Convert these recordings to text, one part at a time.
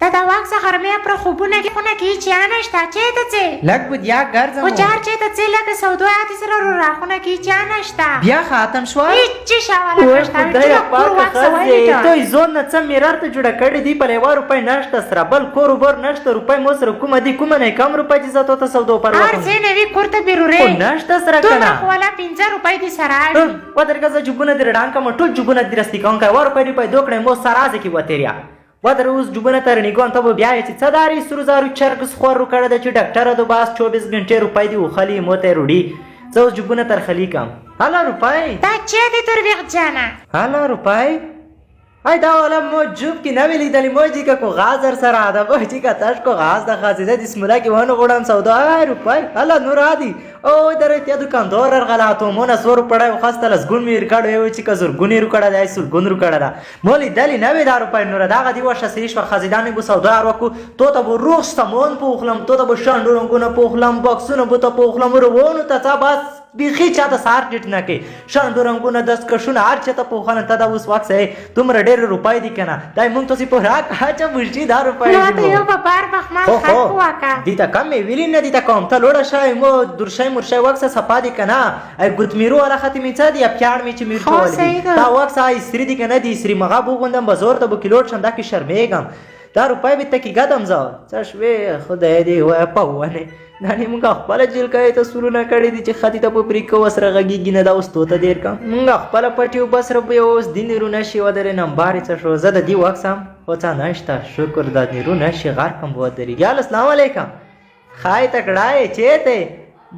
دا واک څخه غرمې پر خوبونه کې خونه کې چا نشته چېرته ځې لږ بودیا ګرځم خو چار چېرته ځې لکه سودو آتې سره رو راخونه کې چا نشته بیا ختم شوه هېڅ شاواله نشته خدای پاک خزه توی زون نه څه میرار ته جوړه کړې دی په لیوا روپۍ نشته سره بل کور وبر نشته روپۍ مو سره کومه دی کومه نه کم روپۍ چې زه ته سودو پر هر ځای نوي کور ته بیرورې خو نشته سره دومره کنه خو والا 15 روپۍ دې سره اړي ودرګه زه جوبونه دې ډانګ کوم ټول جوبونه دې رستی کوم کای ور روپۍ دې دوکړې مو سرازه کې وتریا ودر اوس جوبونه تر نیګون ته بیا چې څه داري سرزارو چرګ خور کړه د چې ډاکټر د باس 24 غنټې روپۍ دی وخلی موته روړي زه اوس جوبونه تر خلی کم هلا روپۍ دا چې دې تر وخت جانا هلا روپۍ ای دا والا مو جوب کې نه ویلې دلی موجي کا کو غازر سره دا موجي کا تاش کو غاز د خازیده د اسملا کې ونه غوړم سودا ای روپۍ هلا نور عادي او درې ته دکاندار غلاتو مونږ سور پړای خاصه لزګون میر کړه یو چې کزر ګونی رو کړه دای سول ګون رو کړه مولي دلی نه وی دا روپۍ نور دا غدي وشه سیش ور خازیدانه بو سودا ورکو تو ته روغ سمون پوخلم تو ته شاندورونګونه پوخلم بکسونه بو ته پوخلم ورونه ته بس بیخي چاته سار ډیټ نه کې شاندورنګونه دس کښونه هر چاته پوخانه ته دا اوس وخت سه تمره ډېر روپۍ دي کنه دای مونږ تاسو په راک هچا مشتي دا روپۍ نو ته یو په بار بخمال خلق واکا دي تا کم ویلی نه دي تا کوم ته لوړه شای مو درشای مرشای وخت صفا دي کنه ای ګوتمیرو ولا ختمي څه دي پیاړ می چې میر کول تا وخت سای سری دي کنه دي سری مغه بوغوندم بازار ته بو کیلوټ شنده کې شرمېګم دا روپۍ به تکي ګدم زو څه شوي خدای دې وای پونه نانی مونږ خپل جیل کوي ته سرونه کړی دي چې خاطی ته په پریکو وسره غږیږي نه دا اوس توته دیر کا مونږ خپل پټیو بس رب یو اوس دین رونه شي ودرې نمبر څه شو زه د دی وخت سم او څه نشته شکر د دې رونه شي غار کم ودرې یا السلام علیکم خای تکړای چېته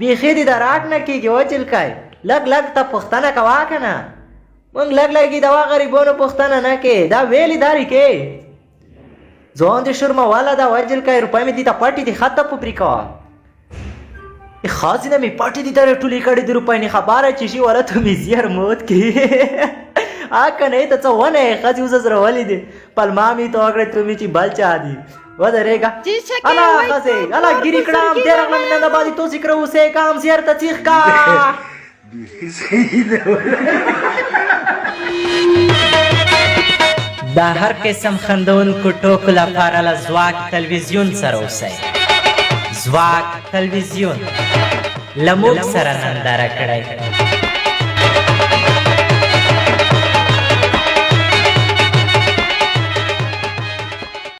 بیخي دې دراټ نه کیږي و چل کای لګ لګ ته پښتنه کوا کنه مونږ لګ لګي دا غریبونو پښتنه نه کې دا ویلی داری کې ځوان دې شرم والا دا وجل کای روپای می دي ته پټی دي خطه په پریکو خازینه می پټی دي تر ټولې کړي د روپای نه خبره چې شي ورته می زیار موت کې آکه نه ته څه ونه خازي وز سره ولې دي پلما می تو اگر ته می چې بل چا دي ودرېګا الا خازي الا ګری کړم دې رغلم نه باندې تو ذکر اوسه کام زیار ته تیخ کا دا هر قسم خندون کو ټوک لپاره له ځواک تلویزیون سره اوسئ ځواک تلویزیون لموږ سره ننداره کړئ